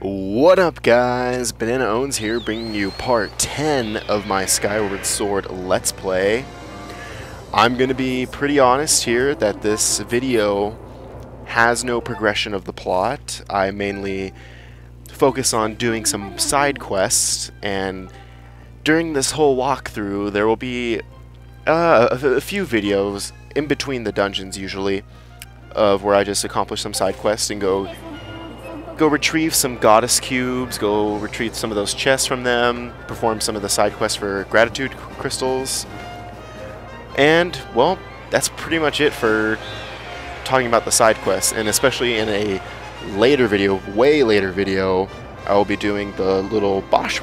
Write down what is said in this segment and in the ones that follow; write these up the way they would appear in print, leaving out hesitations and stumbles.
What up, guys? Banana Owns here, bringing you part 10 of my Skyward Sword Let's Play. I'm gonna be pretty honest here that this video has no progression of the plot. I mainly focus on doing some side quests, and during this whole walkthrough there will be a few videos in between the dungeons usually of where I just accomplish some side quests and go retrieve some goddess cubes, go retrieve some of those chests from them, perform some of the side quests for gratitude crystals. And, well, that's pretty much it for talking about the side quests, and especially in a later video, way later video, I will be doing the little boss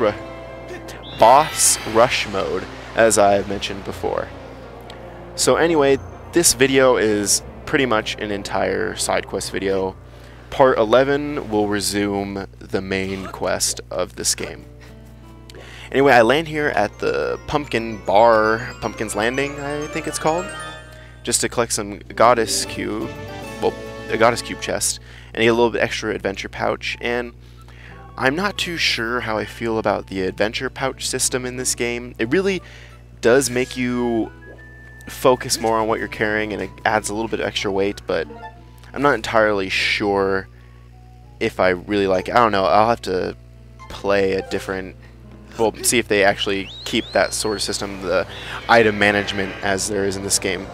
rush mode, as I've mentioned before. So anyway, this video is pretty much an entire side quest video. Part 11 will resume the main quest of this game. Anyway, I land here at the Pumpkin's Landing, I think it's called, just to collect some goddess cube, well, a goddess cube chest, and get a little bit extra adventure pouch. And I'm not too sure how I feel about the adventure pouch system in this game. It really does make you focus more on what you're carrying, and it adds a little bit of extra weight, but I'm not entirely sure if I really like it. I don't know. I'll have to play a different... Well, see if they actually keep that sort of system, the item management, as there is in this game.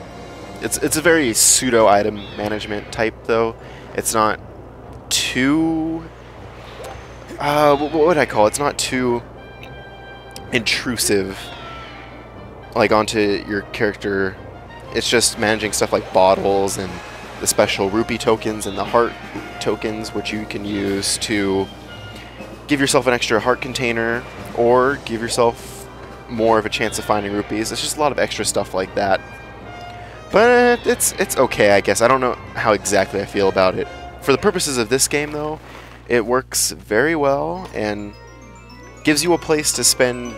It's a very pseudo-item management type, though. It's not too... what would I call it? It's not too intrusive, like, onto your character. It's just managing stuff like bottles and the special rupee tokens and the heart tokens, which you can use to give yourself an extra heart container or give yourself more of a chance of finding rupees. It's just a lot of extra stuff like that. But it's okay, I guess. I don't know how exactly I feel about it. For the purposes of this game, though, it works very well and gives you a place to spend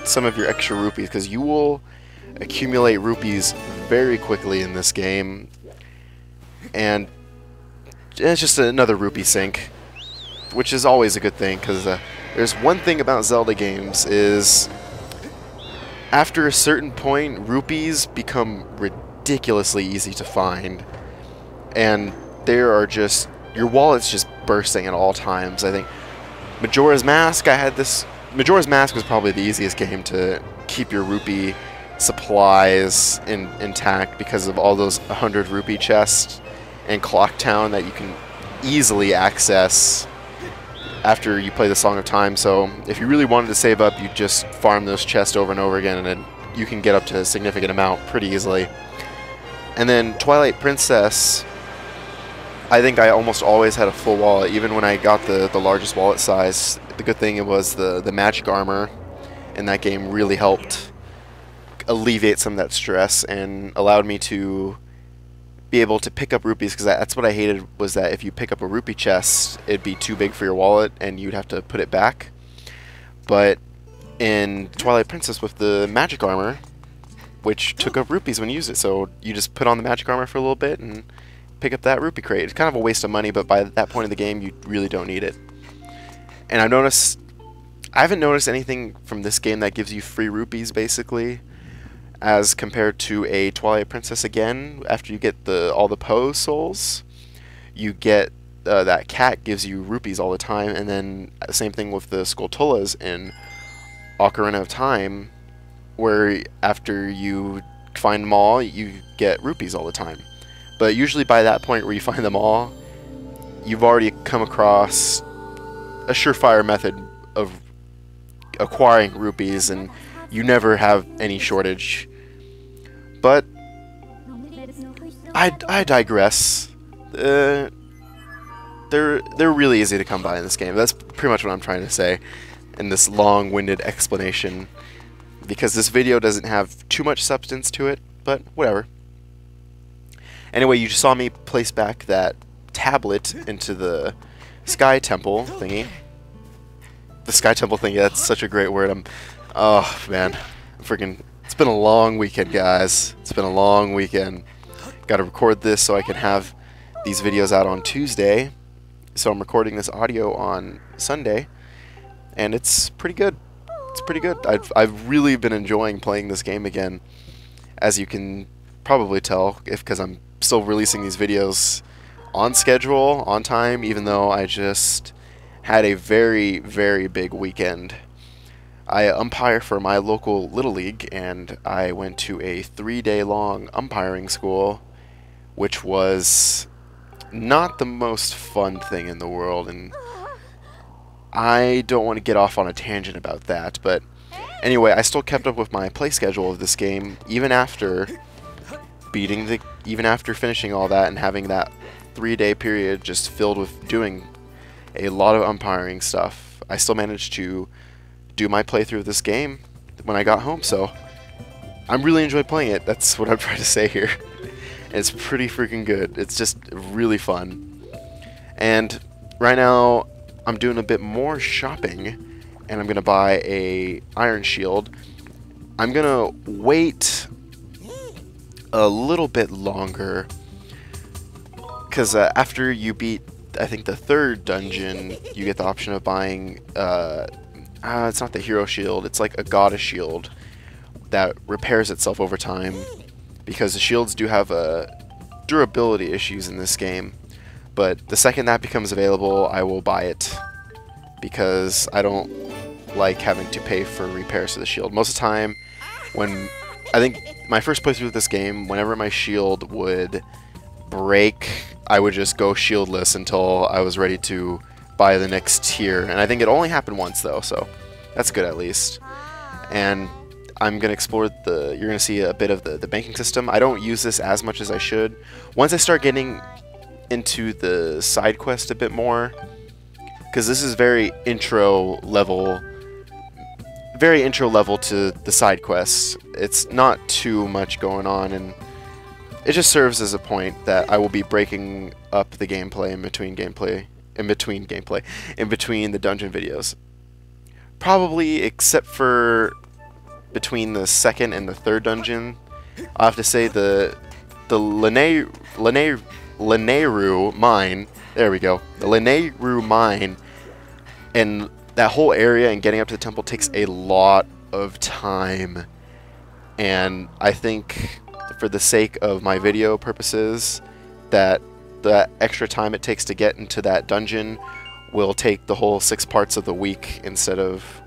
some of your extra rupees, because you will accumulate rupees very quickly in this game. And it's just another rupee sink, which is always a good thing, because there's one thing about Zelda games is after a certain point, rupees become ridiculously easy to find, and there are just, your wallet's just bursting at all times. I think Majora's Mask, Majora's Mask was probably the easiest game to keep your rupee supplies intact because of all those 100 rupee chests and Clock Town that you can easily access after you play the Song of Time. So if you really wanted to save up, you just farm those chests over and over again, and then you can get up to a significant amount pretty easily. And then Twilight Princess, I think I almost always had a full wallet, even when I got the largest wallet size. The good thing it was the magic armor in that game really helped alleviate some of that stress and allowed me to be able to pick up rupees, because that's what I hated, was that if you pick up a rupee chest, it'd be too big for your wallet and you'd have to put it back. But in Twilight Princess with the magic armor, which took up rupees when you use it, so you just put on the magic armor for a little bit and pick up that rupee crate. It's kind of a waste of money, but by that point in the game, you really don't need it. And I haven't noticed anything from this game that gives you free rupees, basically, as compared to a Twilight Princess. Again, after you get all the Poe souls, you get that cat gives you rupees all the time, and then the same thing with the Skulltulas in Ocarina of Time, where after you find them all, you get rupees all the time. But usually by that point where you find them all, you've already come across a surefire method of acquiring rupees, and you never have any shortage. But I digress. They're really easy to come by in this game. That's pretty much what I'm trying to say in this long-winded explanation, because this video doesn't have too much substance to it, but whatever. Anyway, you just saw me place back that tablet into the Sky Temple thingy. The Sky Temple thingy, that's such a great word. Oh man, it's been a long weekend, guys. It's been a long weekend. Gotta record this so I can have these videos out on Tuesday. So I'm recording this audio on Sunday, and it's pretty good. It's pretty good. I've really been enjoying playing this game again, as you can probably tell, because I'm still releasing these videos on schedule, on time, even though I just had a very, very big weekend. I umpire for my local Little League, and I went to a 3-day-long umpiring school, which was not the most fun thing in the world, and I don't want to get off on a tangent about that, but anyway, I still kept up with my play schedule of this game, even after finishing all that and having that 3-day period just filled with doing a lot of umpiring stuff. I still managed to do my playthrough of this game when I got home, so I'm really enjoying playing it. That's what I'm trying to say here. It's pretty freaking good. It's just really fun. And right now I'm doing a bit more shopping, and I'm gonna buy a iron shield. I'm gonna wait a little bit longer, because after you beat, I think, the 3rd dungeon, you get the option of buying it's not the hero shield, it's like a goddess shield that repairs itself over time, because the shields do have durability issues in this game. But the second that becomes available, I will buy it, because I don't like having to pay for repairs to the shield. Most of the time, I think my first playthrough of this game, whenever my shield would break, I would just go shieldless until I was ready to buy the next tier. And I think it only happened once, though, so that's good at least. And I'm going to explore you're going to see a bit of the banking system. I don't use this as much as I should. Once I start getting into the side quest a bit more, because this is very intro level to the side quests. It's not too much going on, and it just serves as a point that I will be breaking up the gameplay in between the dungeon videos. Probably, except for between the 2nd and the 3rd dungeon. I have to say the Lanayru mine, there we go, the Lanayru mine, and that whole area and getting up to the temple takes a lot of time, and I think for the sake of my video purposes that the extra time it takes to get into that dungeon will take the whole 6 parts of the week, instead of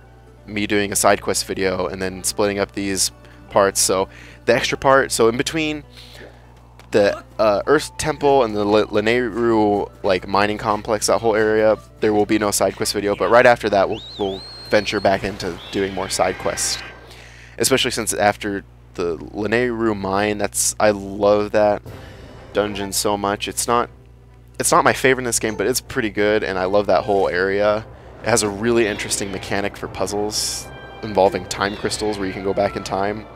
me doing a side quest video and then splitting up these parts. So the extra part, so in between the Earth Temple and the Lanayru mining complex, that whole area, there will be no side quest video, but right after that we'll venture back into doing more side quests. Especially since after the Lanayru mine, I love that dungeon so much. It's not my favorite in this game, but it's pretty good, and I love that whole area. It has a really interesting mechanic for puzzles involving time crystals, where you can go back in time,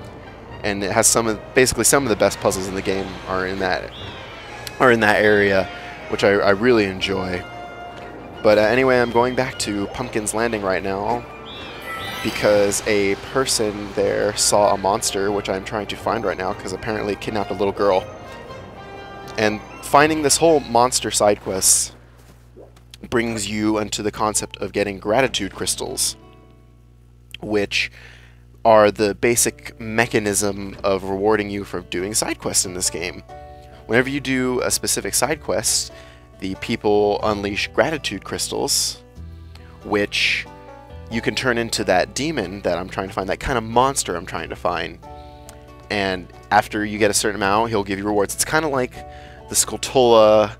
and it has basically some of the best puzzles in the game are in that area, which I really enjoy. But anyway, I'm going back to Pumpkin's Landing right now, because a person there saw a monster, which I'm trying to find right now, because apparently it kidnapped a little girl. And finding this whole monster side quest brings you into the concept of getting gratitude crystals, which are the basic mechanism of rewarding you for doing side quests in this game. Whenever you do a specific side quest, the people unleash gratitude crystals, which you can turn into that demon that I'm trying to find, that kind of monster I'm trying to find. And after you get a certain amount, he'll give you rewards. It's kind of like the Skulltula.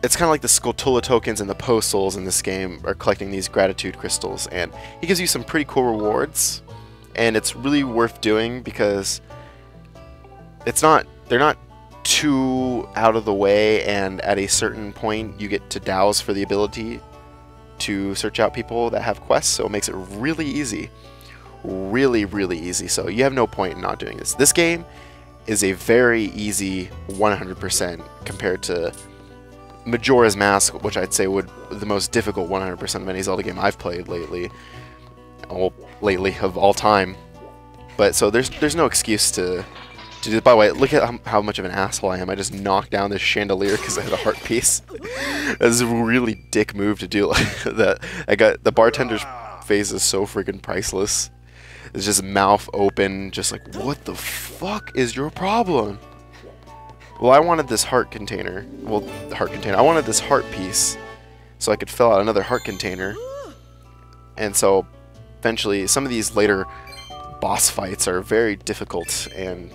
It's kind of like the Skulltula tokens and the postals in this game are collecting these gratitude crystals, and he gives you some pretty cool rewards, and it's really worth doing because they're not too out of the way, and at a certain point you get to douse for the ability to search out people that have quests, so it makes it really easy. Really, really easy. So you have no point in not doing this. This game is a very easy 100% compared to Majora's Mask, which I'd say would the most difficult 100% of any Zelda game I've played lately. Of all time. But so there's no excuse to Dude, by the way, look at how much of an asshole I am. I just knocked down this chandelier because I had a heart piece. That's a really dick move to do. That I got the bartender's face is so freaking priceless. It's just mouth open, just like, what the fuck is your problem? Well, I wanted this heart container. Well, the heart container. I wanted this heart piece so I could fill out another heart container. And so, eventually, some of these later boss fights are very difficult and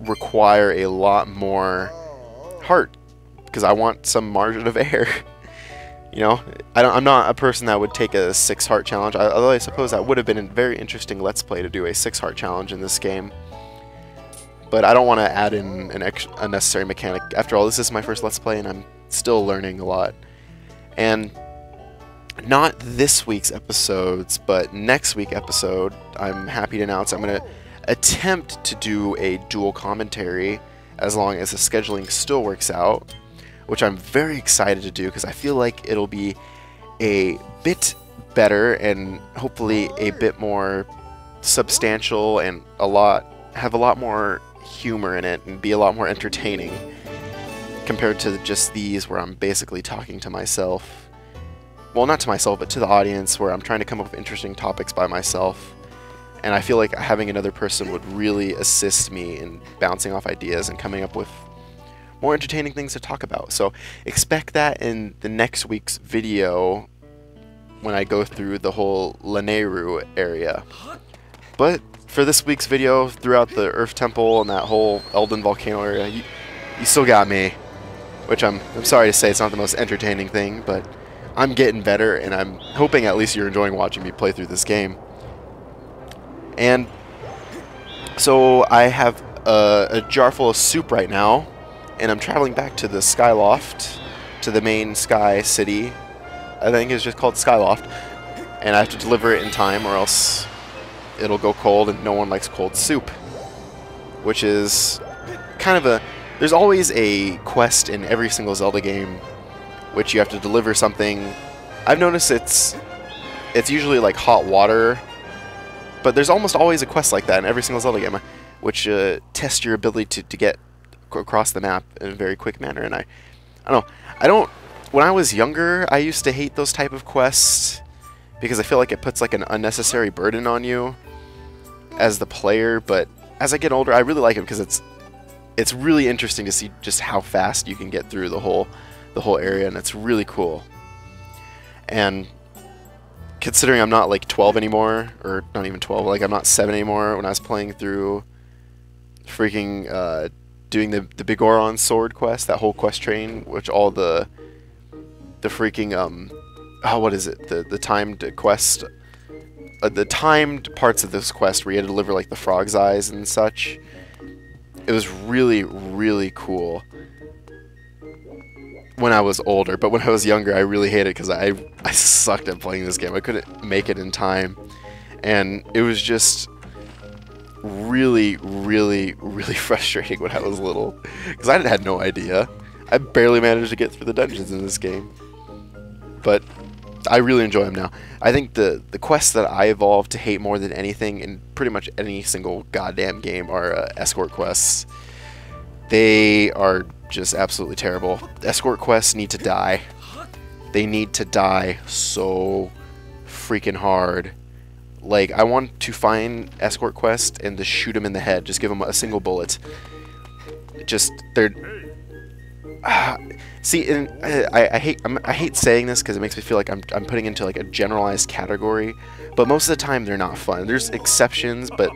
require a lot more heart because I want some margin of error. You know, I'm not a person that would take a 6 heart challenge, although I suppose that would have been a very interesting Let's Play to do a 6 heart challenge in this game. But I don't want to add in an unnecessary mechanic. After all, this is my first Let's Play and I'm still learning a lot. And not this week's episodes, but next week's episode, I'm happy to announce I'm going to attempt to do a dual commentary as long as the scheduling still works out, which I'm very excited to do because I feel like it'll be a bit better and hopefully a bit more substantial and have a lot more humor in it and be a lot more entertaining compared to just these where I'm basically talking to myself. Well, not to myself, but to the audience, where I'm trying to come up with interesting topics by myself. And I feel like having another person would really assist me in bouncing off ideas and coming up with more entertaining things to talk about. So expect that in the next week's video when I go through the whole Lanayru area. But for this week's video, throughout the Earth Temple and that whole Elden Volcano area, you still got me. Which I'm sorry to say, it's not the most entertaining thing, but I'm getting better, and I'm hoping at least you're enjoying watching me play through this game. And so I have a jar full of soup right now, and I'm traveling back to the Skyloft, to the main Sky City. I think it's just called Skyloft, and I have to deliver it in time or else it'll go cold, and no one likes cold soup. Which is kind of a... There's always a quest in every single Zelda game which you have to deliver something. I've noticed it's usually like hot water, but there's almost always a quest like that in every single Zelda game, which tests your ability to get across the map in a very quick manner. And I don't. When I was younger, I used to hate those type of quests because I feel like it puts like an unnecessary burden on you as the player. But as I get older, I really like it because it's really interesting to see just how fast you can get through the whole area, and it's really cool. And considering I'm not like 12 anymore, or not even 12, like I'm not 7 anymore, when I was playing through freaking doing the Bigoron sword quest, that whole quest train, which all the freaking what is it, the timed quest, the timed parts of this quest where you had to deliver like the frog's eyes and such. It was really, really cool when I was older, but when I was younger, I really hated it because I sucked at playing this game. I couldn't make it in time, and it was just really, really, really frustrating when I was little because I had no idea. I barely managed to get through the dungeons in this game, but I really enjoy them now. I think the quests that I evolved to hate more than anything in pretty much any single goddamn game are escort quests. They are just absolutely terrible. Escort quests need to die. They need to die so freaking hard. Like, I want to find escort quest and just shoot them in the head. Just give them a single bullet. Just, they're... see, and I hate saying this because it makes me feel like I'm putting into like a generalized category, but most of the time they're not fun. There's exceptions, but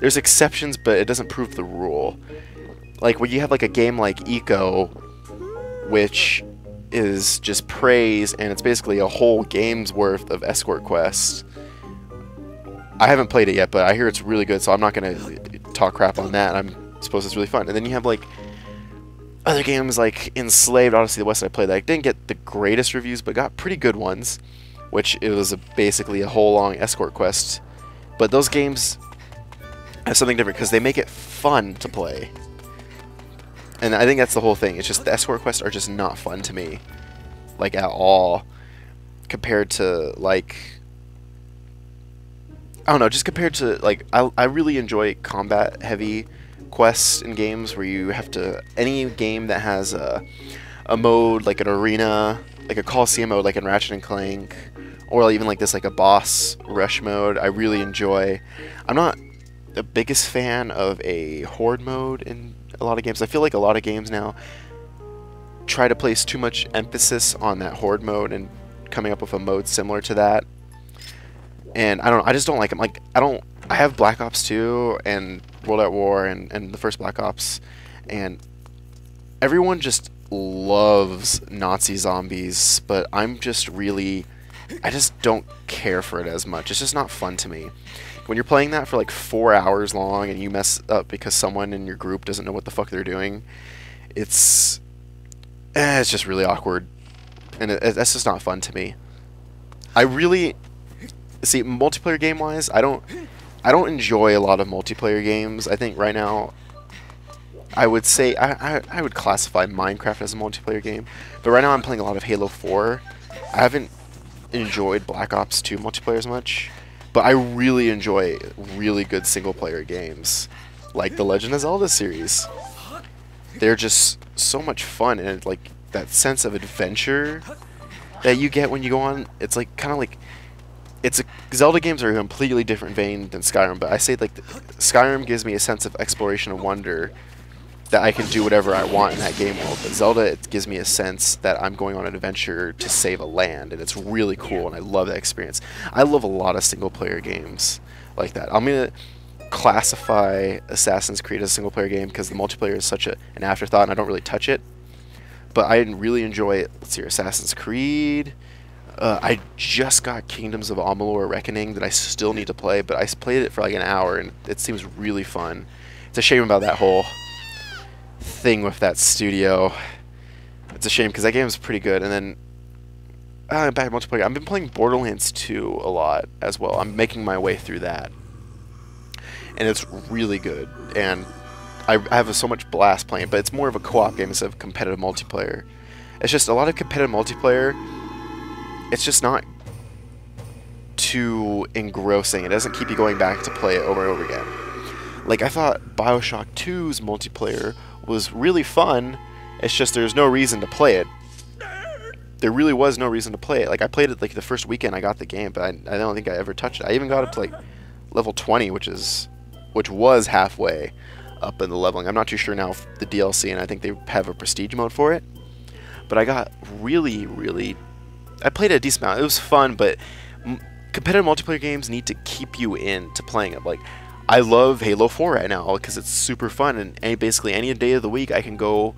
it doesn't prove the rule. Like when you have like a game like Eco, which is just praise, and it's basically a whole game's worth of escort quests. I haven't played it yet, but I hear it's really good, so I'm not gonna talk crap on that. I'm supposed it's really fun. And then you have like other games like Enslaved Odyssey of the West that I played that didn't get the greatest reviews, but got pretty good ones, which it was basically a whole long escort quest. But those games have something different because they make it fun to play. And I think that's the whole thing. It's just the escort quests are just not fun to me, like at all, compared to like I don't know, just compared to, like, I really enjoy combat heavy quests in games where you have to, any game that has a mode like an arena, like a Coliseum mode like in Ratchet and Clank, or even like this, like a boss rush mode, I really enjoy. I'm not the biggest fan of a horde mode in a lot of games. I feel like a lot of games now try to place too much emphasis on that horde mode and coming up with a mode similar to that. And I just don't like them. Like, I have Black Ops 2 and World at War and the first Black Ops, and everyone just loves Nazi zombies, but I just don't care for it as much. It's just not fun to me. When you're playing that for like 4 hours long and you mess up because someone in your group doesn't know what the fuck they're doing, it's just really awkward, and that's just not fun to me. I really see, multiplayer game wise, I don't enjoy a lot of multiplayer games. I think right now I would say I would classify Minecraft as a multiplayer game, but right now I'm playing a lot of Halo 4. I haven't enjoyed Black Ops 2 multiplayer as much, but I really enjoy really good single player games like the Legend of Zelda series. They're just so much fun, and like that sense of adventure that you get when you go on, it's like kind of like, Zelda games are a completely different vein than Skyrim, but I say like Skyrim gives me a sense of exploration and wonder that I can do whatever I want in that game world, but Zelda, it gives me a sense that I'm going on an adventure to save a land, and it's really cool, and I love that experience. I love a lot of single player games like that. I'm gonna classify Assassin's Creed as a single player game because the multiplayer is such an afterthought and I don't really touch it, but I really enjoy it. Let's see here, Assassin's Creed. I just got Kingdoms of Amalur Reckoning that I still need to play, but I played it for like an hour and it seems really fun. It's a shame about that whole thing with that studio. It's a shame because that game is pretty good. And then back to multiplayer, I've been playing Borderlands 2 a lot as well. I'm making my way through that, and it's really good, and I have so much blast playing, but it's more of a co-op game instead of competitive multiplayer. It's just a lot of competitive multiplayer, it's just not too engrossing. It doesn't keep you going back to play it over and over again. Like, I thought Bioshock 2's multiplayer was really fun, it's just there's no reason to play it. There really was no reason to play it. Like, I played it like the first weekend I got the game, but I don't think I ever touched it. I even got up to like level 20, which was halfway up in the leveling. I'm not too sure now if the DLC, and I think they have a prestige mode for it. But I got I played a decent amount. It was fun, but competitive multiplayer games need to keep you into playing it. Like, I love Halo 4 right now because it's super fun, and basically any day of the week I can go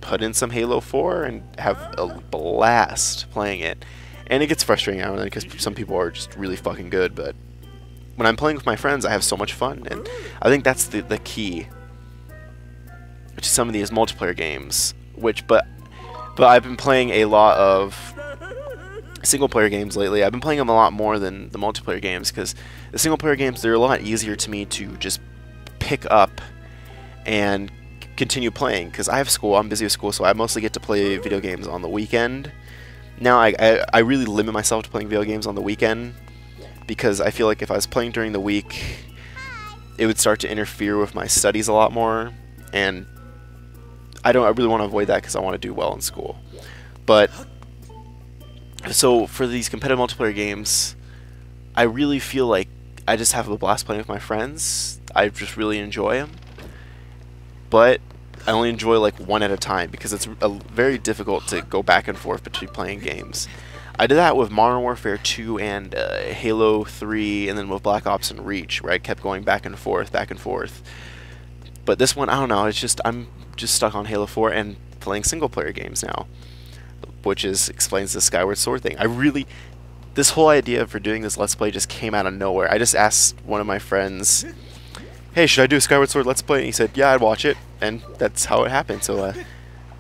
put in some Halo 4 and have a blast playing it. And it gets frustrating now and then because some people are just really fucking good, but when I'm playing with my friends, I have so much fun, and I think that's the key to some of these multiplayer games. But I've been playing a lot of single player games lately. I've been playing them a lot more than the multiplayer games because the single player games, they're a lot easier to me to just pick up and continue playing because I have school. I'm busy with school, so I mostly get to play video games on the weekend. Now I really limit myself to playing video games on the weekend because I feel like if I was playing during the week, it would start to interfere with my studies a lot more, and I really want to avoid that because I want to do well in school. But so for these competitive multiplayer games, I really feel like I just have a blast playing with my friends. I just really enjoy them, but I only enjoy like one at a time because it's very difficult to go back and forth between playing games. I did that with Modern Warfare 2 and Halo 3, and then with Black Ops and Reach, where I kept going back and forth. But this one, I don't know, I'm just stuck on Halo 4 and playing single player games now, which explains the Skyward Sword thing. This whole idea for doing this Let's Play just came out of nowhere. I just asked one of my friends, hey, should I do a Skyward Sword Let's Play? And he said, yeah, I'd watch it, and that's how it happened. So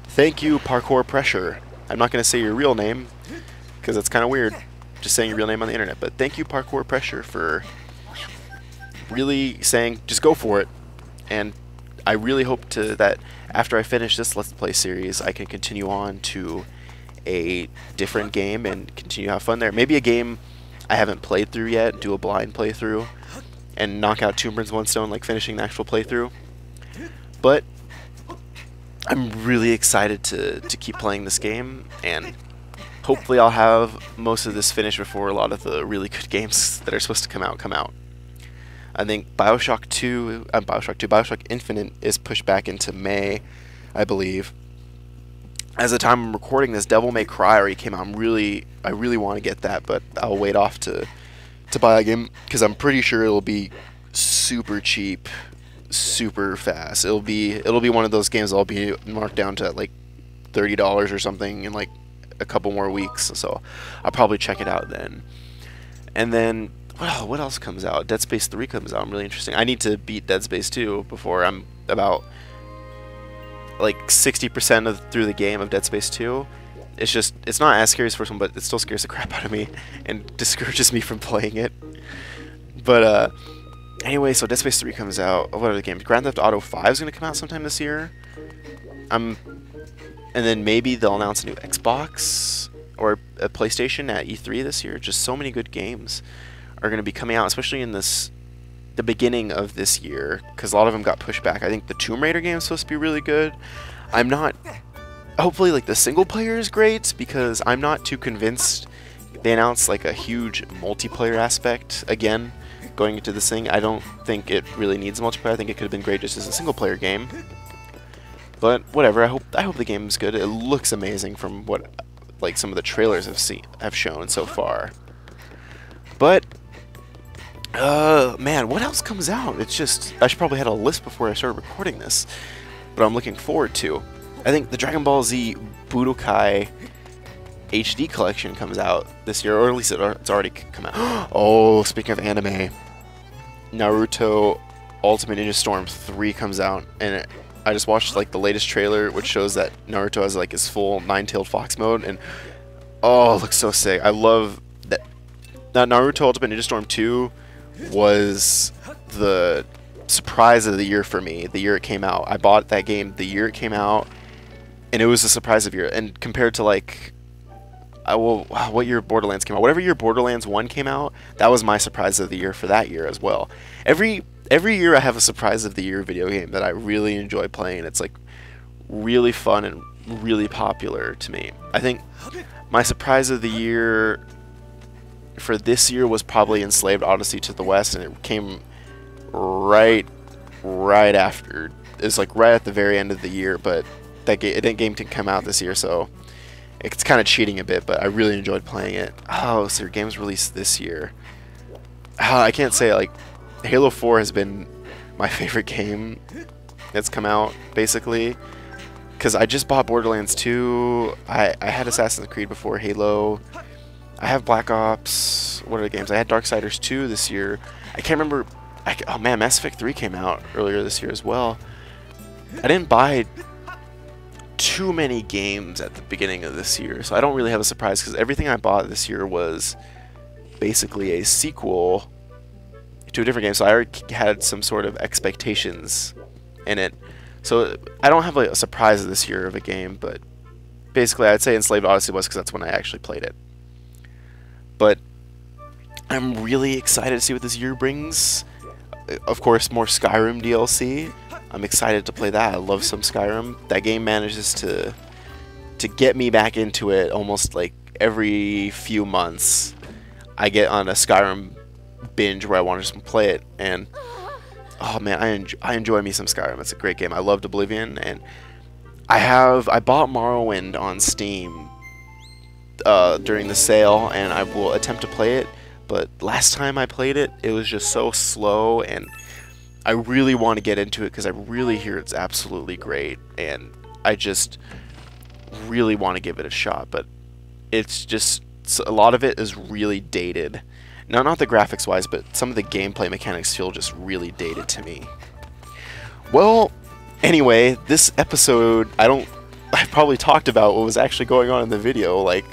thank you, Parkour Pressure. I'm not going to say your real name, because it's kind of weird just saying your real name on the internet, but thank you, Parkour Pressure, for really saying just go for it. And I really hope that after I finish this Let's Play series, I can continue on to a different game and continue to have fun there. Maybe a game I haven't played through yet, do a blind playthrough, and knock out 2 birds, 1 stone, like finishing the actual playthrough. But I'm really excited to keep playing this game, and hopefully I'll have most of this finished before a lot of the really good games that are supposed to come out. I think Bioshock Infinite is pushed back into May, I believe. As the time I'm recording this, Devil May Cry already came out. I really want to get that, but I'll wait off to buy a game because I'm pretty sure it'll be super cheap, super fast. It'll be one of those games that'll be marked down to like $30 or something in like a couple more weeks. So I'll probably check it out then. And then what else comes out? Dead Space 3 comes out. I'm really interesting. I need to beat Dead Space 2 before I'm about like 60% through the game of Dead Space 2. It's not as scary as the first one, but it still scares the crap out of me and discourages me from playing it. But anyway, so Dead Space 3 comes out. What other games? Grand Theft Auto 5 is going to come out sometime this year. And then maybe they'll announce a new Xbox or a PlayStation at E3 this year. Just so many good games are going to be coming out, especially in the beginning of this year, because a lot of them got pushed back. I think the Tomb Raider game is supposed to be really good. Hopefully like the single player is great, because I'm not too convinced. They announced like a huge multiplayer aspect again going into this thing. I don't think it really needs a multiplayer. I think it could have been great just as a single player game. But whatever, I hope the game is good. It looks amazing from what like some of the trailers have shown so far. But man, what else comes out? It's just, I should probably had a list before I started recording this, but I'm looking forward to. I think the Dragon Ball Z Budokai HD collection comes out this year, or at least it's already come out. Oh, speaking of anime, Naruto Ultimate Ninja Storm 3 comes out, and I just watched like the latest trailer, which shows that Naruto has like his full nine-tailed fox mode, and oh, it looks so sick. I love that. Now, Naruto Ultimate Ninja Storm 2 was the surprise of the year for me. The year it came out, I bought that game the year it came out, and it was a surprise of year. And compared to like, what year Borderlands came out? Whatever year Borderlands 1 came out, that was my surprise of the year for that year as well. Every year I have a surprise of the year video game that I really enjoy playing. It's like really fun and really popular to me. I think my surprise of the year for this year was probably Enslaved Odyssey to the West, and it came right after. It was like right at the very end of the year, but that game didn't come out this year, so it's kind of cheating a bit, but I really enjoyed playing it. Oh, so your game's released this year. I can't say, like, Halo 4 has been my favorite game that's come out, basically, because I just bought Borderlands 2, I had Assassin's Creed before Halo, I have Black Ops, what are the games? I had Darksiders 2 this year. I can't remember, oh man, Mass Effect 3 came out earlier this year as well. I didn't buy too many games at the beginning of this year, so I don't really have a surprise, because everything I bought this year was basically a sequel to a different game, so I already had some sort of expectations in it. So I don't have like a surprise this year of a game, but basically I'd say Enslaved Odyssey was, because that's when I actually played it. But I'm really excited to see what this year brings. Of course, more Skyrim DLC. I'm excited to play that. I love some Skyrim. That game manages to get me back into it almost like every few months. I get on a Skyrim binge where I want to just play it, and oh man, I enjoy me some Skyrim. It's a great game. I loved Oblivion, and I bought Morrowind on Steam during the sale, and I will attempt to play it, but last time I played it, it was just so slow, and I really want to get into it because I really hear it's absolutely great, and I just really want to give it a shot, but it's just, a lot of it is really dated. Now, not the graphics wise, but some of the gameplay mechanics feel just really dated to me. Well, anyway, this episode, I probably talked about what was actually going on in the video, like,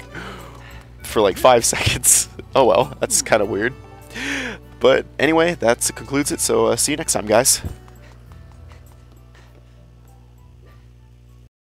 for like 5 seconds. Oh well, that's kind of weird. But anyway, that concludes it, so see you next time, guys.